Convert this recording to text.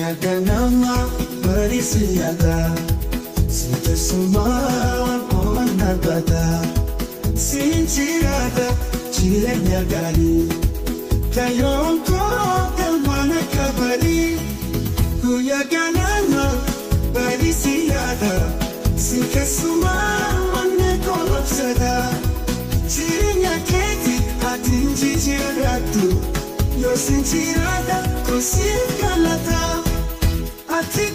ganama barisiyada Sinte suma ona bada Sinchirada chilenya gali Kayonko kalmana kabari Kuya ganama barisiyada Sinte suma ona kolapsada Chilenya keti atinji jiratu Yo sinchirada kusilkalata Ati